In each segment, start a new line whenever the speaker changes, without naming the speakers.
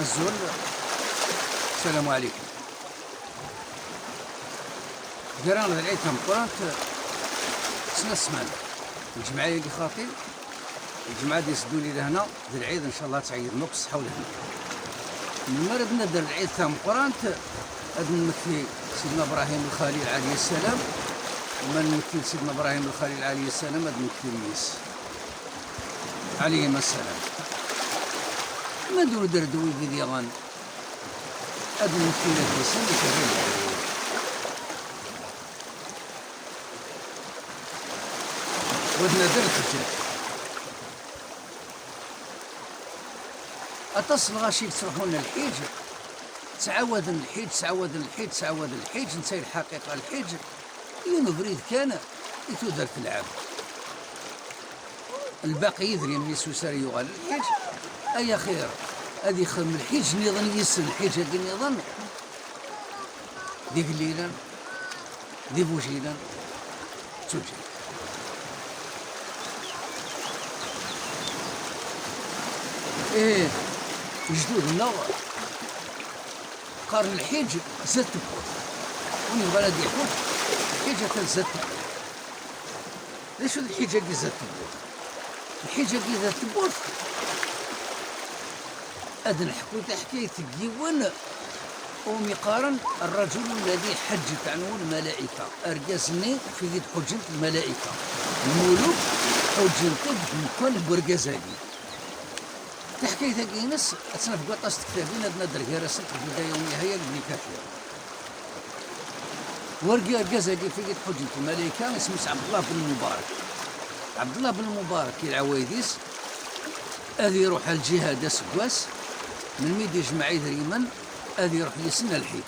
الزول. السلام عليكم. قرانا العيد تمقرات سنة سمانة الجمعية اللي خاطي الجمعة دي يسدوني لهنا ذي العيد ان شاء الله تعيد نقص حول هنا. من مرة بنبدا العيد تمقرات هاد نمثل سيدنا ابراهيم الخليل عليه السلام، وما نمثل سيدنا ابراهيم الخليل عليه السلام هاد نمثل يس عليهما السلام. ما دور دردوي بيدي غان هاد نمثل يس اللي كذلك ودنا درت الحجاج اتصل غاشي تروحون الحيج تعاود الحيج تعاود الحيج تعاود الحيج نسى الحقيقه الحيج يونو بريد كان يتودر في العام الباقي يدري من سوساري يغال الحيج اي خير هذه خدم الحيج نظن يسن الحيج هذه نظن دي قليلا دي بوجيلا توجي ايه جدودنا قارن الحيج زاد تبوت ونبغى لا يحوت الحيجة تزاد تبوت. ليش الحيجة كي زاد تبوت؟ الحيجة كي زاد تبوت هاد نحكو حكاية ديوان ومقارن الرجل الذي حج عنه الملائكة أرجزني في يد حجة الملائكة الملوك حجنتك بمكان برجزاكي تحكي ذاك ناس أتنا في قطاس كتابين هاد ندر راسك في البداية والنهاية لابن كثير ورقي الجزاكي في قد حجة الملائكة اسمه عبد الله بن المبارك. عبد الله بن المبارك العوايديس هذي يروح الجهاد اسكواس من ميدي جمعي دريما هذي يروح يسنى الحيج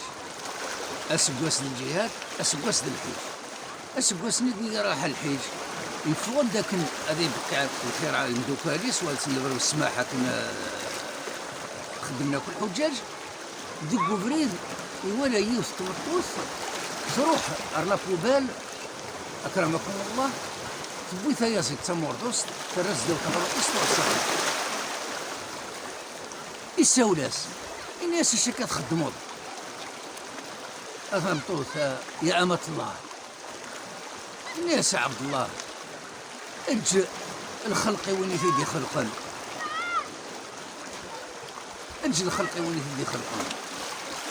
اسكواس للجهاد اسكواس للحيج اسكواس نيدي راح الحيج يفوض داك هذا بقى الخير على المدوكاليس والسنبر والسماحه كنا خدمنا كل حجاج دقوا بريد ولا يوسف تمطوس تروح ارلا بوبال اكرمكم الله تبوي ثيازك تموردوس ترز دو كبرقص وصحيح السولاس الناس الشكا تخدموا افهمتوث يا امة الله الناس عبد الله اج الخلق وين في دي خلقا اج الخلق وين في دي خلقا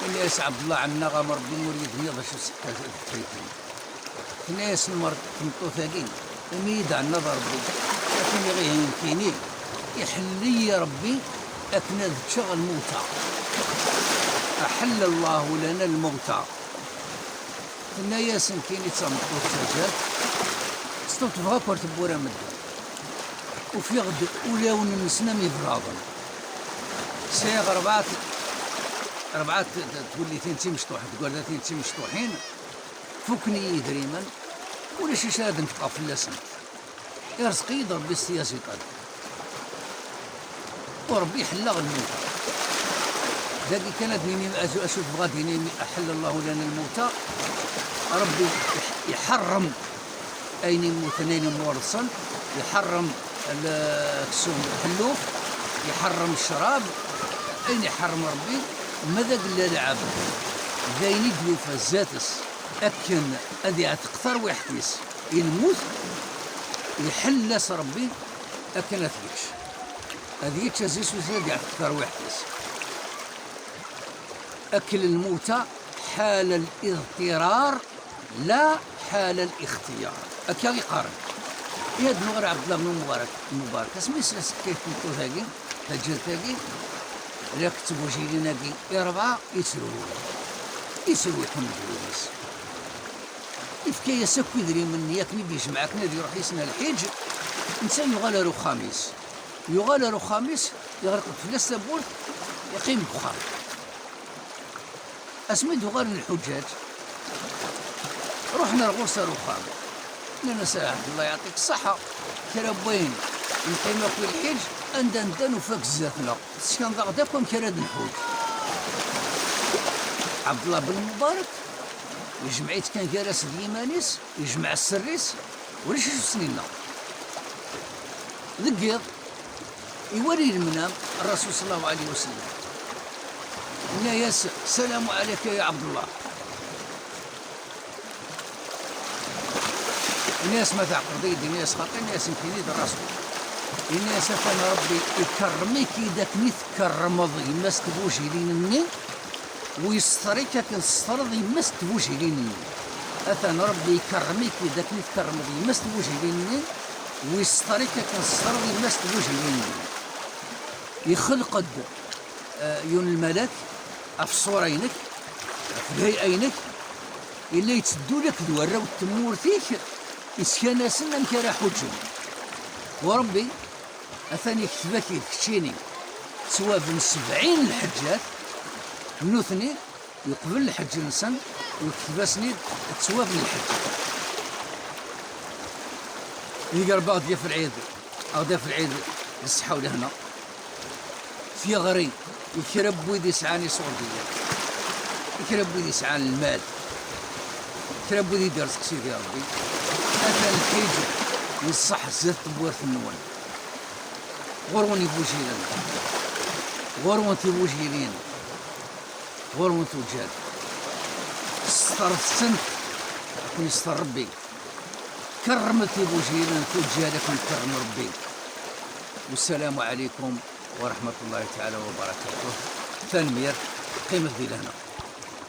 الناس عبد الله عنا غامر بمريد نيض شو سكات الحيتين الناس المرض مطوثاقين وميد عنا ضربي لكن غير يمكنني يحل يا ربي اكنا ذكر الموتى احل الله لنا الموتى الناس كاين يتصمتوا التاجات ستوت بغا كورت بورا مدة وفي غد ولاون النسنا ميفراضن سيغ ربعات تولي تنتي مشطوح تقول ذا تنتي مشطوحين فكني دريما ولا شي شاد نتبقى في اللسن يرزقي يضرب بالسياسي طال وربي يحلغ الموتى ذاك كانت ديني اشوف بغا ديني احل الله لنا الموتى ربي يحرم أين مثنين مورصا يحرم السوم الحلوف يحرم الشراب أين يحرم ربي ماذا قال العبد ذاين يدلو فزاتس أكن أذي تقطر ويحتيس الموت يحل ربي أكن أثبتش أذي يتشازيس وزاد تقطر ويحتيس أكل الموتى حال الاضطرار لا حال الاختيار أكاغي قارن ياد نغير عبد الله بن المبارك اسمي سلاس كيف نقول هاكي هجر تاكي لا كتبوا جيلي ناكي يا ربعة يسروا يحمد الناس إفكاية سكو يدري من ياك نبي يجمعك نادي يروح يسنى الحج إنسان يغالرو خامس يغالرو خامس يغرق في السبورت يقيم بخار اسمي دوغال الحجاج رحنا رغوصة رخام لنا ساعة الله يعطيك الصحة كربوين نقيمة في الحج أندن وفاك زاتنا سكان غاداكم كراد نحوج عبد الله بن المبارك يجمعيت كان كراس اليمانيس يجمع السريس ولا شي سنينا ذقيض يوري المنام الرسول صلى الله عليه وسلم الناس السلام عليك يا عبد الله. الناس ما تعقد يدي، الناس خاطر الناس يمكن يدير راسو. الناس انا ربي يكرمك اذا كني تكرمض يما ستبوجي لينني ويستريك كنسترض يما ستبوجي لينني. اثنا ربي يكرمك اذا كني تكرمض يما ستبوجي لينني ويستريك كنسترض يما ستبوجي لينني. يخلق يون الملك في صورينك في هيئينك إلا يتسدو لك دوارا وتمورتيك إسكان سنة مكارا حجم. وربي أثاني كتبك يكتشيني سوا بن 70 الحجات نوثني يقبل الحج الإنسان ويكتبسني تسوا بن الحج. يقرب غادي في العيد غادي في العيد الصحة ولهنا في غري يكرب ويدي سعاني صوردية يكرب ويدي سعان المال يكرب ويدي درسك سيدي ربي. هذا الحج يصح زاد بورث النون غروني بوجيلين غرون تبوجيلين غرون توجاد استرت سنت كون يستر ربي كرمت بوجيلين توجادك ونكرم ربي. والسلام عليكم ورحمة الله تعالى وبركاته. تنمير قيمة ذي لهنا.